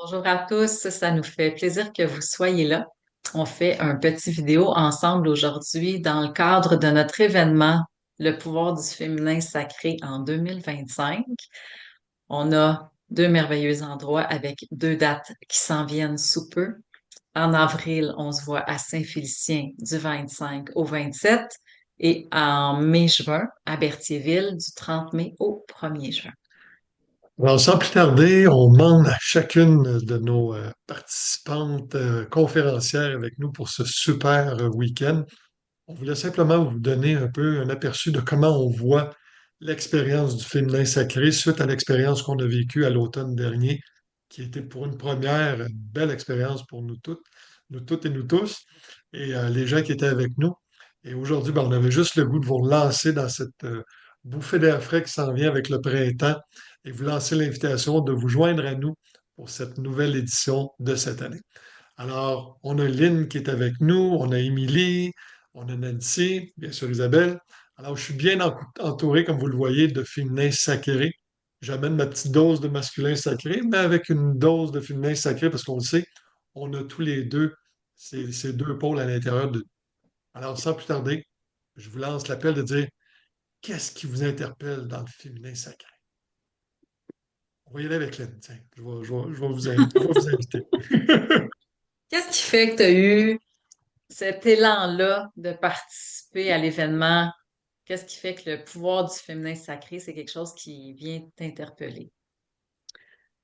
Bonjour à tous, ça nous fait plaisir que vous soyez là. On fait un petit vidéo ensemble aujourd'hui dans le cadre de notre événement Le pouvoir du féminin sacré en 2025. On a deux merveilleux endroits avec deux dates qui s'en viennent sous peu. En avril, on se voit à Saint-Félicien du 25 au 27 et en mai-juin à Berthierville du 30 mai au 1er juin. Alors, sans plus tarder, on demande à chacune de nos participantes conférencières avec nous pour ce super week-end. On voulait simplement vous donner un peu un aperçu de comment on voit l'expérience du féminin sacré suite à l'expérience qu'on a vécue à l'automne dernier, qui était pour une première une belle expérience pour nous toutes et nous tous, et les gens qui étaient avec nous. Et aujourd'hui, ben, on avait juste le goût de vous relancer dans cette bouffée d'air frais qui s'en vient avec le printemps et vous lancer l'invitation de vous joindre à nous pour cette nouvelle édition de cette année. Alors, on a Lynn qui est avec nous, on a Émilie, on a Nancy, bien sûr Isabelle. Alors, je suis bien entouré, comme vous le voyez, de féminin sacré. J'amène ma petite dose de masculin sacré, mais avec une dose de féminin sacré, parce qu'on le sait, on a tous les deux ces deux pôles à l'intérieur de nous. Alors, sans plus tarder, je vous lance l'appel de dire qu'est-ce qui vous interpelle dans le féminin sacré? On va y aller avec Lynn. Tiens, je vais vous inviter. Qu'est-ce qui fait que tu as eu cet élan-là de participer à l'événement? Qu'est-ce qui fait que le pouvoir du féminin sacré, c'est quelque chose qui vient t'interpeller?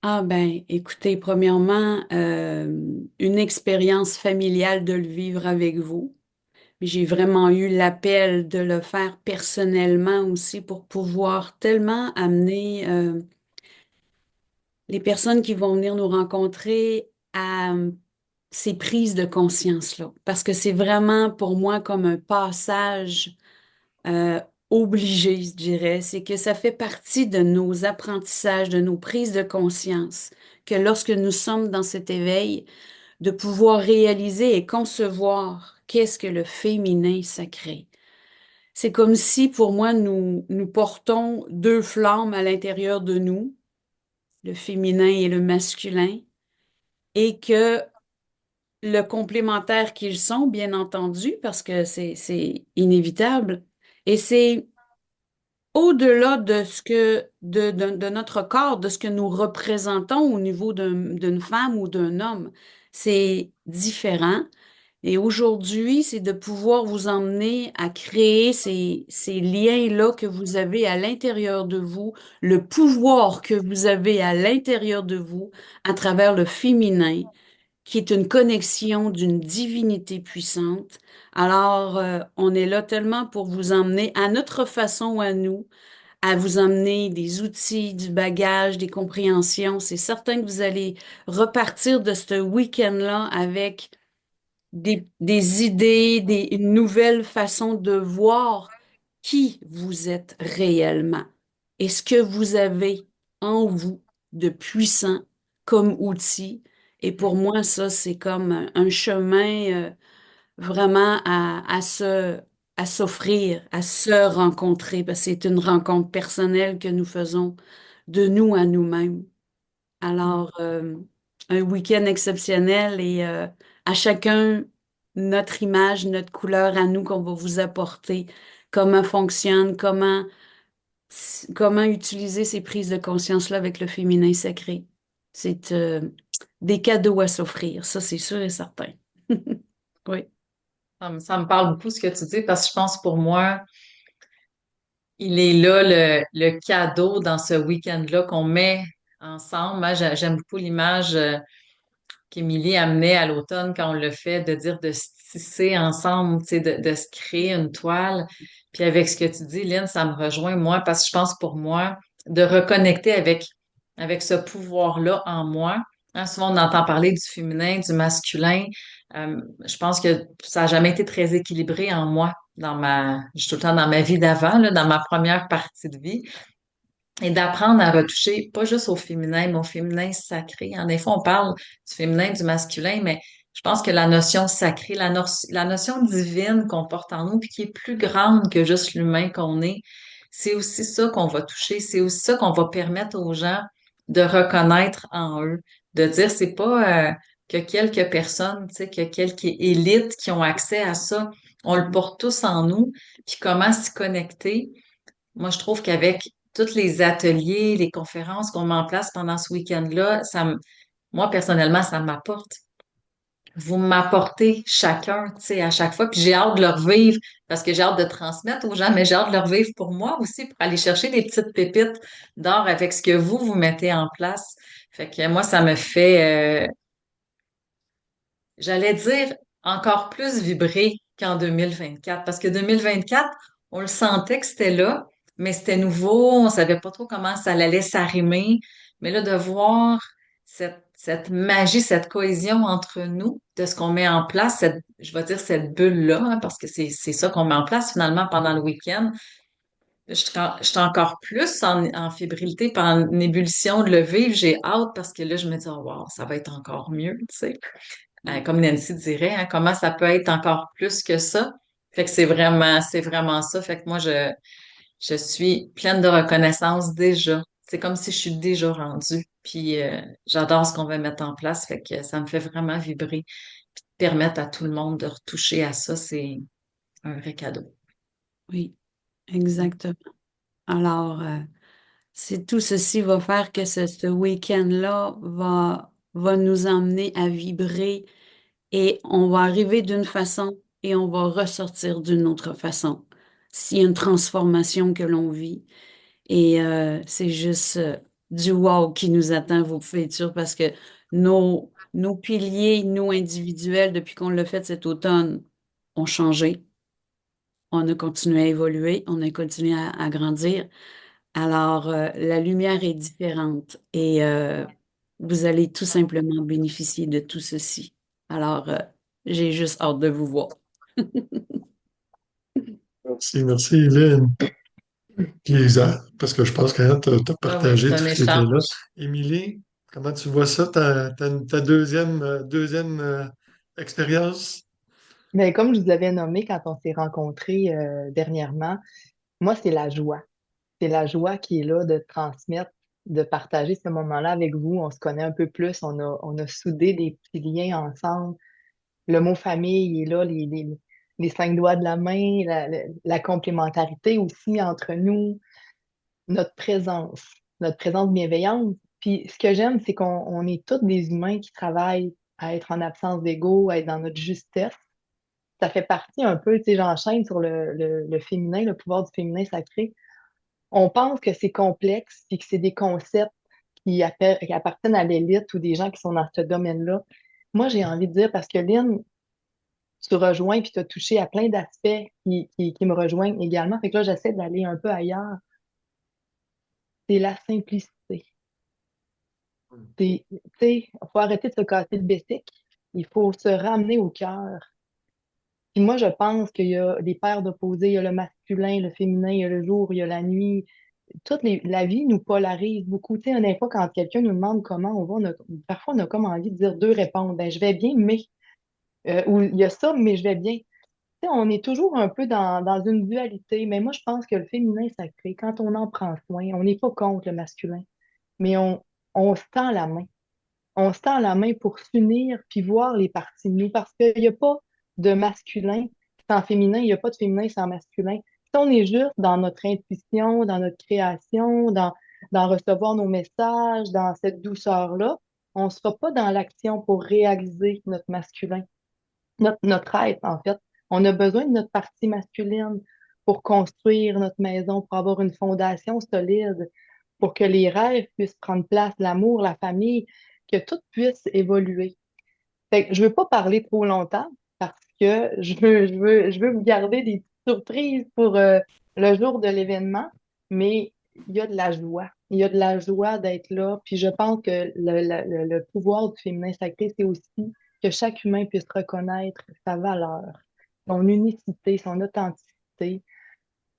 Ah ben, écoutez, premièrement, une expérience familiale de le vivre avec vous. J'ai vraiment eu l'appel de le faire personnellement aussi pour pouvoir tellement amener les personnes qui vont venir nous rencontrer à ces prises de conscience-là. Parce que c'est vraiment pour moi comme un passage euh, obligé, je dirais. C'est que ça fait partie de nos apprentissages, de nos prises de conscience, que lorsque nous sommes dans cet éveil, de pouvoir réaliser et concevoir qu'est-ce que le féminin sacré. C'est comme si pour moi, nous portons deux flammes à l'intérieur de nous, le féminin et le masculin, et que le complémentaire qu'ils sont, bien entendu, parce que c'est inévitable, et c'est au-delà de ce que de notre corps, de ce que nous représentons au niveau d'une femme ou d'un homme. C'est différent. Et aujourd'hui, c'est de pouvoir vous emmener à créer ces liens-là que vous avez à l'intérieur de vous, le pouvoir que vous avez à l'intérieur de vous à travers le féminin, qui est une connexion d'une divinité puissante. Alors, on est là tellement pour vous emmener à notre façon, à nous, à vous emmener des outils, du bagage, des compréhensions. C'est certain que vous allez repartir de ce week-end-là avec des idées, une nouvelle façon de voir qui vous êtes réellement et ce que vous avez en vous de puissant comme outil. Et pour moi, ça, c'est comme un chemin vraiment à s'offrir, à se rencontrer, parce que c'est une rencontre personnelle que nous faisons de nous à nous-mêmes. Alors, un week-end exceptionnel et à chacun notre image, notre couleur à nous qu'on va vous apporter, comment fonctionne, comment utiliser ces prises de conscience-là avec le féminin sacré. C'est des cadeaux à s'offrir, ça c'est sûr et certain. Oui. Ça me parle beaucoup ce que tu dis parce que je pense pour moi, il est là le cadeau dans ce week-end-là qu'on met ensemble. Moi, j'aime beaucoup l'image qu'Émilie amenait à l'automne quand on le fait, de dire de se tisser ensemble, tu sais, de se créer une toile. Puis avec ce que tu dis, Lynn, ça me rejoint moi parce que je pense pour moi de reconnecter avec ce pouvoir-là en moi. Hein, souvent, on entend parler du féminin, du masculin. Je pense que ça n'a jamais été très équilibré en moi je suis tout le temps dans ma vie d'avant, là, dans ma première partie de vie. Et d'apprendre à retoucher, pas juste au féminin, mais au féminin sacré. En effet, on parle du féminin, du masculin, mais je pense que la notion sacrée, la notion divine qu'on porte en nous, puis qui est plus grande que juste l'humain qu'on est, c'est aussi ça qu'on va toucher, c'est aussi ça qu'on va permettre aux gens de reconnaître en eux. de dire c'est pas que quelques personnes, tu sais, que quelques élites qui ont accès à ça. On le porte tous en nous. Puis comment s'y connecter? Moi, je trouve qu'avec tous les ateliers, les conférences qu'on met en place pendant ce week-end-là, moi, personnellement, ça m'apporte. Vous m'apportez chacun, tu sais, à chaque fois. Puis j'ai hâte de le revivre parce que j'ai hâte de transmettre aux gens, mais j'ai hâte de le revivre pour moi aussi, pour aller chercher des petites pépites d'or avec ce que vous mettez en place. Fait que moi, ça me fait, j'allais dire, encore plus vibrer qu'en 2024. Parce que 2024, on le sentait que c'était là, mais c'était nouveau, on savait pas trop comment ça allait s'arrimer. Mais là, de voir cette magie, cette cohésion entre nous, de ce qu'on met en place, je vais dire cette bulle-là, hein, parce que c'est ça qu'on met en place finalement pendant le week-end. Je suis encore plus en fébrilité, puis en ébullition de le vivre. J'ai hâte parce que là, je me dis, oh, wow, ça va être encore mieux, tu sais. Comme Nancy dirait, hein, comment ça peut être encore plus que ça? Fait que c'est vraiment ça. Fait que moi, je suis pleine de reconnaissance déjà. C'est comme si je suis déjà rendue. Puis j'adore ce qu'on va mettre en place. Fait que ça me fait vraiment vibrer. Puis permettre à tout le monde de retoucher à ça, c'est un vrai cadeau. Oui, exactement. Alors, tout ceci va faire que ce week-end-là va nous emmener à vibrer et on va arriver d'une façon et on va ressortir d'une autre façon. S'il y a une transformation que l'on vit. Et c'est juste du wow qui nous attend, vous pouvez être sûr, parce que nos piliers, nous individuels, depuis qu'on l'a fait cet automne, ont changé. On a continué à évoluer, on a continué à grandir. Alors, la lumière est différente et vous allez tout simplement bénéficier de tout ceci. Alors, j'ai juste hâte de vous voir. Merci, merci, Hélène. Lisa, parce que je pense que tu as Ah oui, c'est partagé un tout ce qui était là. échange. Émilie, comment tu vois ça, ta deuxième expérience? Mais comme je vous avais nommé quand on s'est rencontrés dernièrement, moi, c'est la joie. C'est la joie qui est là de transmettre, de partager ce moment-là avec vous. On se connaît un peu plus, on a soudé des petits liens ensemble. Le mot famille est là, les cinq doigts de la main, la complémentarité aussi entre nous, notre présence, notre présence bienveillante. Puis ce que j'aime, c'est qu'on est tous des humains qui travaillent à être en absence d'ego, à être dans notre justesse. Ça fait partie un peu, tu sais, j'enchaîne sur le féminin, le pouvoir du féminin sacré. On pense que c'est complexe, puis que c'est des concepts qui appartiennent à l'élite ou des gens qui sont dans ce domaine-là. Moi, j'ai envie de dire, parce que Lynn, tu rejoins puis tu as touché à plein d'aspects qui me rejoignent également. Fait que là, j'essaie d'aller un peu ailleurs. C'est la simplicité. Tu sais, il faut arrêter de se casser le bessic. Il faut se ramener au cœur. Puis moi, je pense qu'il y a des paires d'opposés. Il y a le masculin, le féminin, il y a le jour, il y a la nuit. La vie nous polarise beaucoup. Tu sais, des fois, quand quelqu'un nous demande comment on va, parfois, on a comme envie de dire deux réponses. Ben, je vais bien, mais. Ou il y a ça, mais je vais bien. Tu sais, on est toujours un peu dans une dualité. Mais moi, je pense que le féminin sacré, quand on en prend soin, on n'est pas contre le masculin, mais on se tend la main. On se tend la main pour s'unir puis voir les parties de nous parce qu'il n'y a pas de masculin sans féminin, il n'y a pas de féminin sans masculin. Si on est juste dans notre intuition, dans notre création, dans recevoir nos messages, dans cette douceur-là, on ne sera pas dans l'action pour réaliser notre masculin, notre être, en fait. On a besoin de notre partie masculine pour construire notre maison, pour avoir une fondation solide, pour que les rêves puissent prendre place, l'amour, la famille, que tout puisse évoluer. Fait que je veux pas parler trop longtemps parce que je veux vous garder des petites surprises pour le jour de l'événement, mais il y a de la joie. Il y a de la joie d'être là. Puis je pense que le pouvoir du féminin sacré, c'est aussi que chaque humain puisse reconnaître sa valeur, son unicité, son authenticité.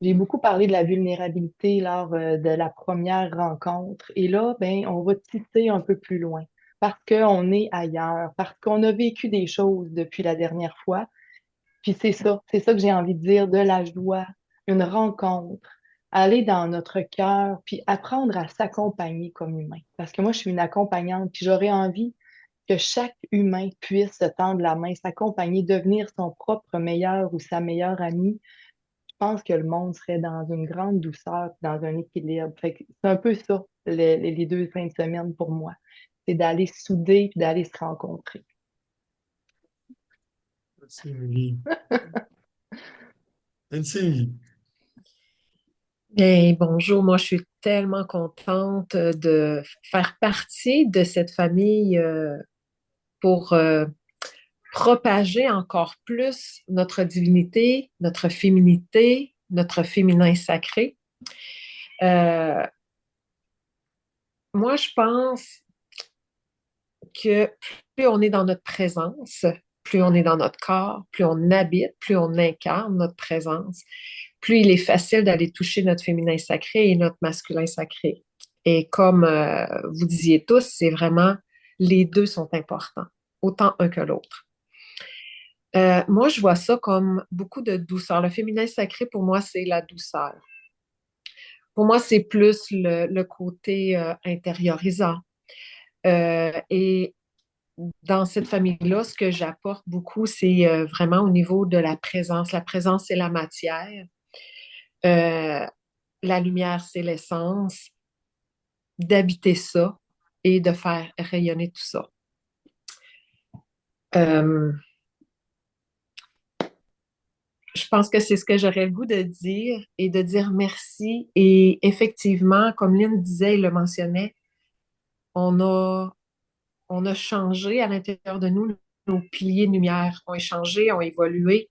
J'ai beaucoup parlé de la vulnérabilité lors de la première rencontre. Et là, ben, on va tisser un peu plus loin parce qu'on est ailleurs, parce qu'on a vécu des choses depuis la dernière fois. Puis c'est ça que j'ai envie de dire, de la joie, une rencontre. aller dans notre cœur, puis apprendre à s'accompagner comme humain. Parce que moi, je suis une accompagnante, puis j'aurais envie que chaque humain puisse se tendre la main, s'accompagner, devenir son propre meilleur ou sa meilleure amie. Je pense que le monde serait dans une grande douceur, dans un équilibre. Fait que c'est un peu ça, les 2 fins de semaine pour moi. C'est d'aller souder puis d'aller se rencontrer. Merci, Émilie. Nancy, Bien, bonjour, moi je suis tellement contente de faire partie de cette famille pour propager encore plus notre divinité, notre féminité, notre féminin sacré. Euh, Moi, je pense que plus on est dans notre présence, plus on est dans notre corps, plus on habite, plus on incarne notre présence, plus il est facile d'aller toucher notre féminin sacré et notre masculin sacré. Et comme vous disiez tous, c'est vraiment les deux sont importants, autant un que l'autre. Moi, je vois ça comme beaucoup de douceur. Le féminin sacré, pour moi, c'est la douceur. Pour moi, c'est plus le côté intériorisant. Et dans cette famille-là, ce que j'apporte beaucoup, c'est vraiment au niveau de la présence. La présence, c'est la matière. Euh, la lumière, c'est l'essence. D'habiter ça et de faire rayonner tout ça. Euh, je pense que c'est ce que j'aurais le goût de dire et de dire merci. Et effectivement, comme Lynn disait et le mentionnait, on a, on a changé à l'intérieur de nous. Nos piliers de lumière ont changé, ont évolué,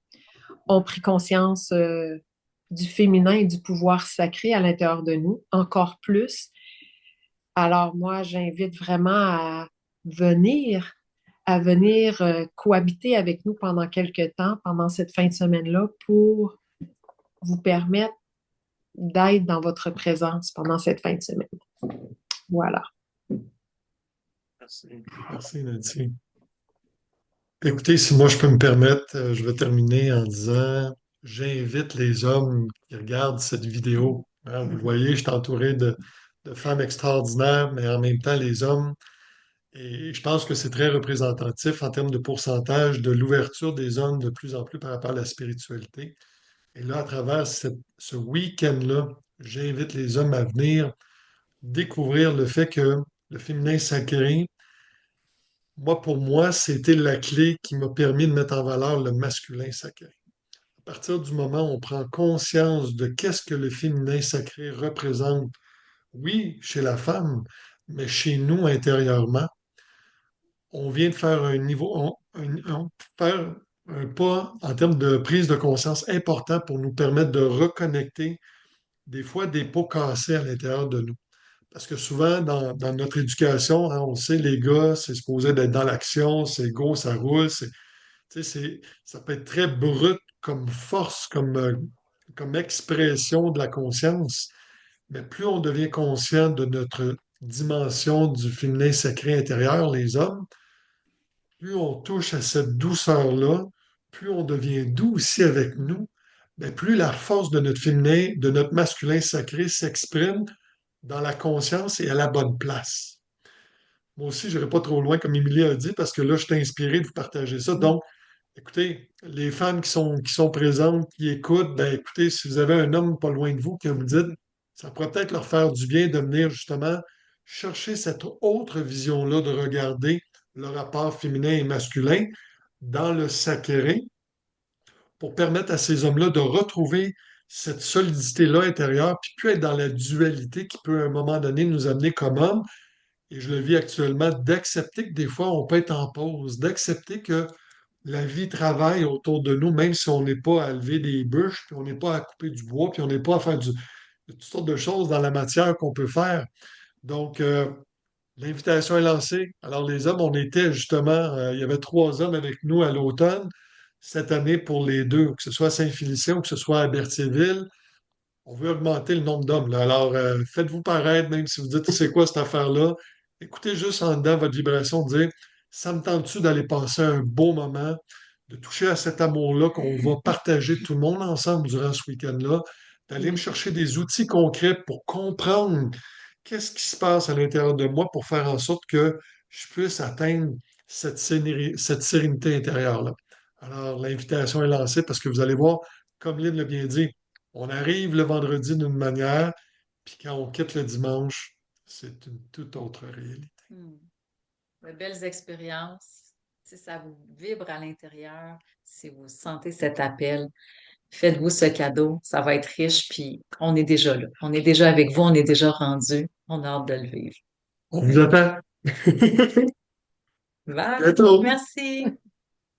ont pris conscience du féminin et du pouvoir sacré à l'intérieur de nous, encore plus. Alors moi, j'invite vraiment venir, à venir cohabiter avec nous pendant quelques temps, pendant cette fin de semaine-là, pour vous permettre d'être dans votre présence pendant cette fin de semaine. Voilà. merci. Merci, Nancy. Écoutez, si moi je peux me permettre, je vais terminer en disant, j'invite les hommes qui regardent cette vidéo. Hein, vous le voyez, je suis entouré de femmes extraordinaires, mais en même temps, les hommes. Et je pense que c'est très représentatif en termes de pourcentage de l'ouverture des hommes de plus en plus par rapport à la spiritualité. Et là, à travers ce week-end-là, j'invite les hommes à venir découvrir le fait que le féminin sacré, moi, pour moi, c'était la clé qui m'a permis de mettre en valeur le masculin sacré. À partir du moment où on prend conscience de qu'est-ce que le féminin sacré représente, oui, chez la femme, mais chez nous intérieurement, on vient de faire un niveau, faire un pas en termes de prise de conscience important pour nous permettre de reconnecter des fois des pots cassés à l'intérieur de nous. Parce que souvent, dans notre éducation, hein, on sait, les gars, c'est supposé d'être dans l'action, c'est go, ça roule, ça peut être très brut comme force, comme expression de la conscience. Mais plus on devient conscient de notre dimension du féminin sacré intérieur, les hommes, plus on touche à cette douceur-là, plus on devient doux aussi avec nous, mais plus la force de notre féminin, de notre masculin sacré s'exprime dans la conscience et à la bonne place. Moi aussi, je n'irai pas trop loin, comme Émilie a dit, parce que là, je suis inspiré de vous partager ça. Donc, écoutez, les femmes qui sont présentes, qui écoutent, ben écoutez, si vous avez un homme pas loin de vous que vous dites, ça pourrait peut-être leur faire du bien de venir justement chercher cette autre vision-là, de regarder le rapport féminin et masculin dans le sacré pour permettre à ces hommes-là de retrouver cette solidité-là intérieure, puis plus être dans la dualité qui peut à un moment donné nous amener comme hommes, et je le vis actuellement, d'accepter que des fois on peut être en pause, d'accepter que la vie travaille autour de nous, même si on n'est pas à lever des bûches, puis on n'est pas à couper du bois, puis on n'est pas à faire toutes sortes de choses dans la matière qu'on peut faire. Donc, l'invitation est lancée. Alors, les hommes, on était justement, il y avait 3 hommes avec nous à l'automne cette année pour les deux, que ce soit à Saint-Félicien ou que ce soit à Berthierville. On veut augmenter le nombre d'hommes, là. Alors, faites-vous paraître, même si vous dites, c'est quoi cette affaire-là? Écoutez juste en dedans votre vibration, dire, ça me tente-tu d'aller passer un beau moment, de toucher à cet amour-là qu'on va partager tout le monde ensemble durant ce week-end-là, d'aller me chercher des outils concrets pour comprendre qu'est-ce qui se passe à l'intérieur de moi pour faire en sorte que je puisse atteindre cette sérénité intérieure-là. Alors, l'invitation est lancée parce que vous allez voir, comme Lynn l'a bien dit, on arrive le vendredi d'une manière, puis quand on quitte le dimanche, c'est une toute autre réalité. Hmm. De belles expériences. Si ça vous vibre à l'intérieur, si vous sentez cet appel, faites-vous ce cadeau. Ça va être riche, puis on est déjà là. On est déjà avec vous, on est déjà rendu. On a hâte de le vivre. On vous attend. Bye. Bientôt. Merci.